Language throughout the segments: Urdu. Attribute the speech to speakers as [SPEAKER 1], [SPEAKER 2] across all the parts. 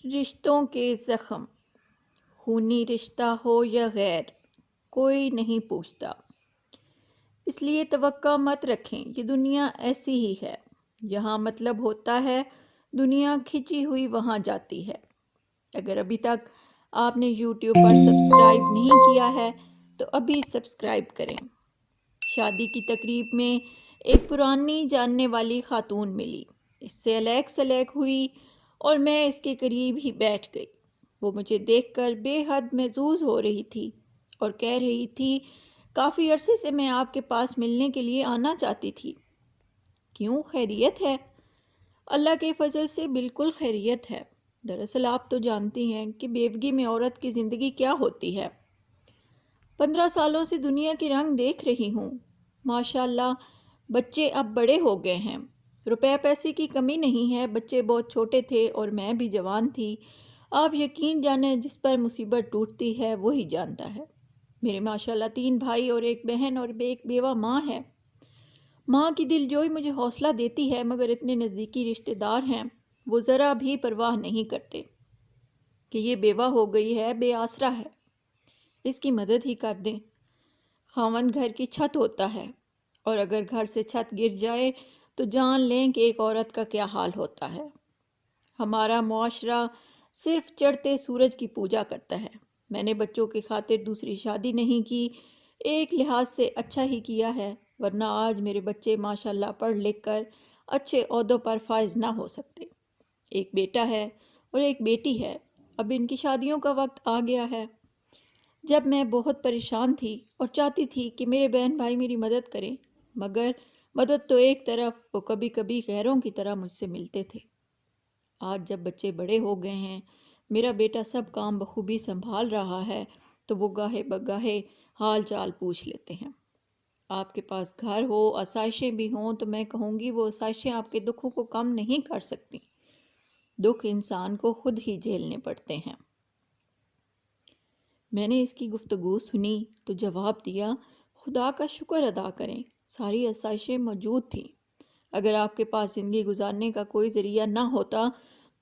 [SPEAKER 1] رشتوں کے زخم، خونی رشتہ ہو یا غیر، کوئی نہیں پوچھتا۔ اس لیے توقع مت رکھیں، یہ دنیا ایسی ہی ہے۔ یہاں مطلب ہوتا ہے دنیا کھنچی ہوئی وہاں جاتی ہے۔ اگر ابھی تک آپ نے یوٹیوب پر سبسکرائب نہیں کیا ہے تو ابھی سبسکرائب کریں۔ شادی کی تقریب میں ایک پرانی جاننے والی خاتون ملی، اس سے الیک سلیک ہوئی اور میں اس کے قریب ہی بیٹھ گئی۔ وہ مجھے دیکھ کر بے حد محظوظ ہو رہی تھی اور کہہ رہی تھی، کافی عرصے سے میں آپ کے پاس ملنے کے لیے آنا چاہتی تھی۔ کیوں، خیریت ہے؟ اللہ کے فضل سے بالکل خیریت ہے۔ دراصل آپ تو جانتی ہیں کہ بیوگی میں عورت کی زندگی کیا ہوتی ہے۔ 15 سالوں سے دنیا کے رنگ دیکھ رہی ہوں۔ ماشاءاللہ بچے اب بڑے ہو گئے ہیں، روپے پیسے کی کمی نہیں ہے، بچے بہت چھوٹے تھے اور میں بھی جوان تھی۔ آپ یقین جانیں، جس پر مصیبت ٹوٹتی ہے وہی جانتا ہے۔ میرے ماشاءاللہ 3 بھائی اور ایک بہن اور ایک بیوہ ماں ہے۔ ماں کی دل جوئی مجھے حوصلہ دیتی ہے، مگر اتنے نزدیکی رشتہ دار ہیں، وہ ذرا بھی پرواہ نہیں کرتے کہ یہ بیوہ ہو گئی ہے، بے آسرا ہے، اس کی مدد ہی کر دیں۔ خاوند گھر کی چھت ہوتا ہے، اور اگر گھر سے چھت گر جائے تو جان لیں کہ ایک عورت کا کیا حال ہوتا ہے۔ ہمارا معاشرہ صرف چڑھتے سورج کی پوجا کرتا ہے۔ میں نے بچوں کی خاطر دوسری شادی نہیں کی، ایک لحاظ سے اچھا ہی کیا ہے، ورنہ آج میرے بچے ماشاءاللہ پڑھ لکھ کر اچھے عہدوں پر فائز نہ ہو سکتے۔ ایک بیٹا ہے اور ایک بیٹی ہے، اب ان کی شادیوں کا وقت آ گیا ہے۔ جب میں بہت پریشان تھی اور چاہتی تھی کہ میرے بہن بھائی میری مدد کریں، مگر مدد تو ایک طرف، وہ کبھی کبھی غیروں کی طرح مجھ سے ملتے تھے۔ آج جب بچے بڑے ہو گئے ہیں، میرا بیٹا سب کام بخوبی سنبھال رہا ہے، تو وہ گاہے بگاہے حال چال پوچھ لیتے ہیں۔ آپ کے پاس گھر ہو، آسائشیں بھی ہوں، تو میں کہوں گی وہ آسائشیں آپ کے دکھوں کو کم نہیں کر سکتی۔ دکھ انسان کو خود ہی جھیلنے پڑتے ہیں۔ میں نے اس کی گفتگو سنی تو جواب دیا، خدا کا شکر ادا کریں، ساری آسائشیں موجود تھیں۔ اگر آپ کے پاس زندگی گزارنے کا کوئی ذریعہ نہ ہوتا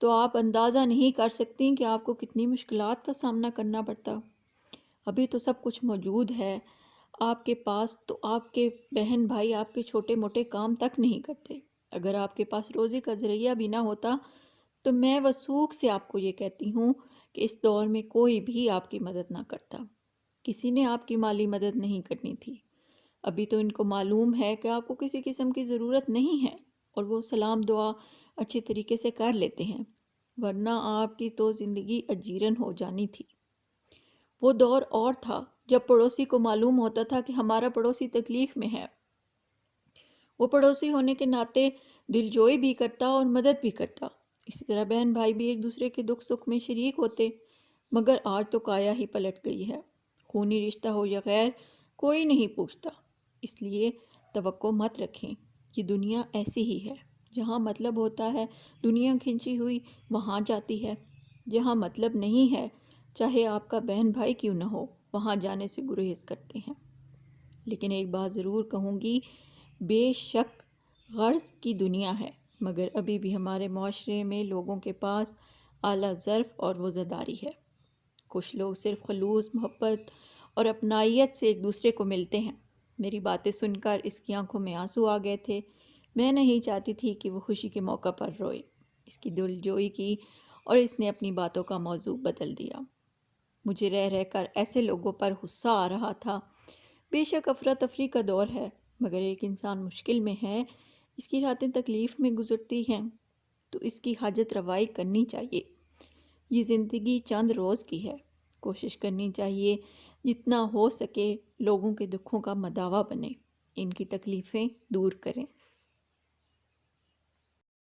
[SPEAKER 1] تو آپ اندازہ نہیں کر سکتی کہ آپ کو کتنی مشکلات کا سامنا کرنا پڑتا۔ ابھی تو سب کچھ موجود ہے آپ کے پاس، تو آپ کے بہن بھائی آپ کے چھوٹے موٹے کام تک نہیں کرتے۔ اگر آپ کے پاس روزی کا ذریعہ بھی نہ ہوتا تو میں وثوق سے آپ کو یہ کہتی ہوں کہ اس دور میں کوئی بھی آپ کی مدد نہ کرتا، کسی نے آپ کی مالی مدد نہیں کرنی تھی۔ ابھی تو ان کو معلوم ہے کہ آپ کو کسی قسم کی ضرورت نہیں ہے، اور وہ سلام دعا اچھے طریقے سے کر لیتے ہیں، ورنہ آپ کی تو زندگی اجیرن ہو جانی تھی۔ وہ دور اور تھا جب پڑوسی کو معلوم ہوتا تھا کہ ہمارا پڑوسی تکلیف میں ہے، وہ پڑوسی ہونے کے ناطے دلجوئی بھی کرتا اور مدد بھی کرتا۔ اسی طرح بہن بھائی بھی ایک دوسرے کے دکھ سکھ میں شریک ہوتے، مگر آج تو کایا ہی پلٹ گئی ہے۔ خونی رشتہ ہو یا غیر، کوئی نہیں پوچھتا۔ اس لیے توقع مت رکھیں، یہ دنیا ایسی ہی ہے۔ جہاں مطلب ہوتا ہے دنیا کھنچی ہوئی وہاں جاتی ہے، جہاں مطلب نہیں ہے چاہے آپ کا بہن بھائی کیوں نہ ہو، وہاں جانے سے گریز کرتے ہیں۔ لیکن ایک بات ضرور کہوں گی، بے شک غرض کی دنیا ہے، مگر ابھی بھی ہمارے معاشرے میں لوگوں کے پاس اعلیٰ ظرف اور وزرداری ہے۔ کچھ لوگ صرف خلوص محبت اور اپنائیت سے ایک دوسرے کو ملتے ہیں۔ میری باتیں سن کر اس کی آنکھوں میں آنسو آ گئے تھے۔ میں نہیں چاہتی تھی کہ وہ خوشی کے موقع پر روئے۔ اس کی دل جوئی کی اور اس نے اپنی باتوں کا موضوع بدل دیا۔ مجھے رہ رہ کر ایسے لوگوں پر غصہ آ رہا تھا۔ بے شک افراتفری کا دور ہے، مگر ایک انسان مشکل میں ہے، اس کی راتیں تکلیف میں گزرتی ہیں، تو اس کی حاجت روائی کرنی چاہیے۔ یہ زندگی چند روز کی ہے، کوشش کرنی چاہیے جتنا ہو سکے لوگوں کے دکھوں کا مداوا بنے، ان کی تکلیفیں دور کریں۔